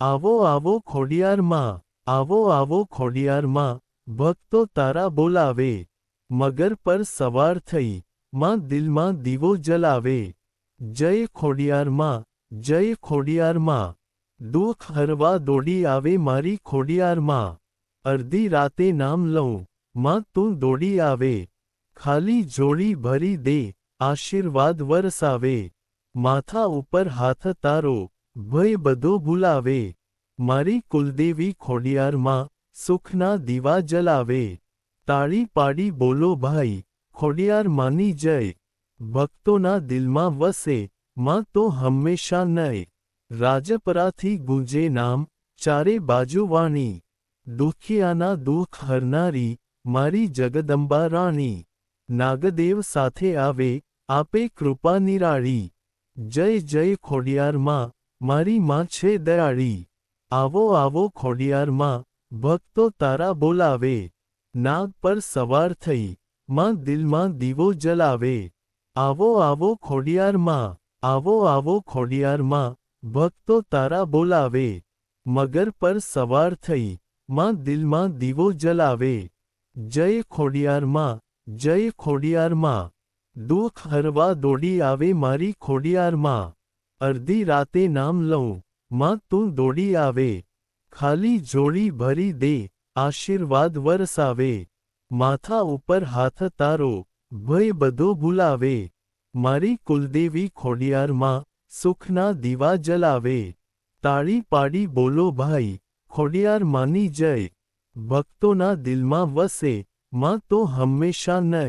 આવો આવો ખોડિયારમાં, આવો આવો ખોડિયારમાં, ભક્તો તારા બોલાવે, મગર પર સવાર થઈ, માં દિલમાં દીવો જલાવે. જય ખોડિયારમાં, જય ખોડિયારમાં, દુઃખ હરવા દોડી આવે મારી ખોડિયારમાં. અડધી રાતે નામ લઉં, માં તું દોડી આવે, ખાલી ઝોળી ભરી દે, આશીર્વાદ વરસાવે. માથા ઉપર હાથ તારો, ભય બધો ભૂલાવે, મારી કુલદેવી ખોડિયારમાં, સુખના દીવા જલાવે. તાળી પાડી બોલો ભાઈ, ખોડિયાર માની જય, ભક્તોના દિલમાં વસે, માં તો હંમેશા નય. રાજપરાથી ગુંજે નામ, ચારે બાજુ વાણી, દુખિયાના દુઃખ હરનારી, મારી જગદંબા રાણી. નાગદેવ સાથે આવે, આપે કૃપા નિરાળી. જય જય ખોડિયારમાં, મારી માં છે દયાળી. આવો આવો ખોડિયારમાં, ભક્તો તારા બોલાવે, નાગ પર સવાર થઈ, માં દિલમાં દીવો જલાવે. આવો આવો ખોડિયારમાં, આવો આવો ખોડિયારમાં, ભક્તો તારા બોલાવે, મગર પર સવાર થઈ, માં દિલમાં દીવો જલાવે. જય ખોડિયારમાં, જય ખોડિયારમાં, દુઃખ હરવા દોડી આવે મારી ખોડિયારમાં. અડધી રાતે નામ લઉં, માં તું દોડી આવે, ખાલી ઝોળી ભરી દે, આશીર્વાદ વરસાવે. માથા ઉપર હાથ તારો, ભય બધો ભૂલાવે, મારી કુલદેવી ખોડિયારમાં, સુખના દીવા જલાવે. તાળી પાડી બોલો ભાઈ, ખોડિયાર માની જય, ભક્તોના દિલમાં વસે, માં તો હંમેશા નય.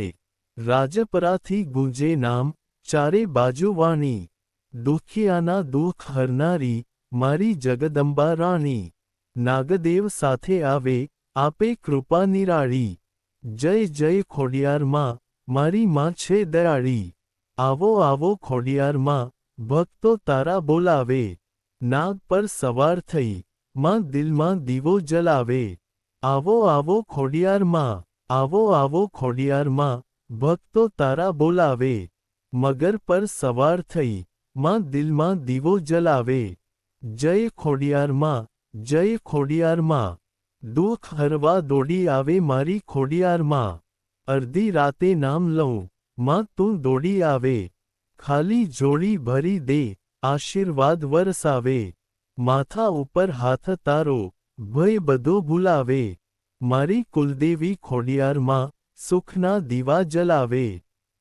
રાજપરાથી ગુંજે નામ, ચારે બાજુ વાણી, દુખિયાના દુઃખ હરનારી, મારી જગદંબા રાણી. નાગદેવ સાથે આવે, આપે કૃપા નિરાળી. જય જય ખોડિયારમાં, મારી માં છે દયાળી. આવો આવો ખોડિયારમાં, ભક્તો તારા બોલાવે, નાગ પર સવાર થઈ, માં દિલમાં દીવો જલાવે. આવો આવો ખોડિયારમાં, આવો આવો ખોડિયારમાં, ભક્તો તારા બોલાવે, મગર પર સવાર થઈ, માં દિલમાં દીવો જલાવે. જય ખોડિયારમાં, જય ખોડિયારમાં, દુઃખ હરવા દોડી આવે મારી ખોડિયારમાં. અડધી રાતે નામ લઉં, માં તું દોડી આવે, ખાલી ઝોળી ભરી દે, આશીર્વાદ વરસાવે. માથા ઉપર હાથ તારો, ભય બધો ભૂલાવે, મારી કુલદેવી ખોડિયારમાં, સુખના દીવા જલાવે.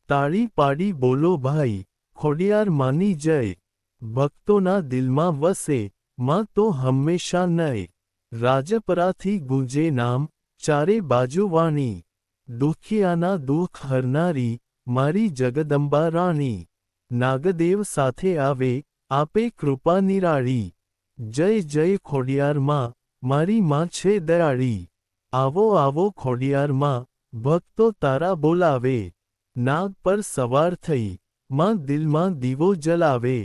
તાળી પાડી બોલો ભાઈ, ખોડિયાર માની જય, ભક્તોના દિલમાં વસે, માં તો હંમેશા નય. રાજપરાથી ગુંજે નામ, ચારે બાજુ વાણી, દુખિયાના દુઃખ હરનારી, મારી જગદંબા રાણી. નાગદેવ સાથે આવે, આપે કૃપા નિરાળી. જય જય ખોડિયારમાં, મારી માં છે દયાળી. આવો આવો ખોડિયારમાં, ભક્તો તારા બોલાવે, નાગ પર સવાર થઈ, માં દિલમાં દીવો જલાવે.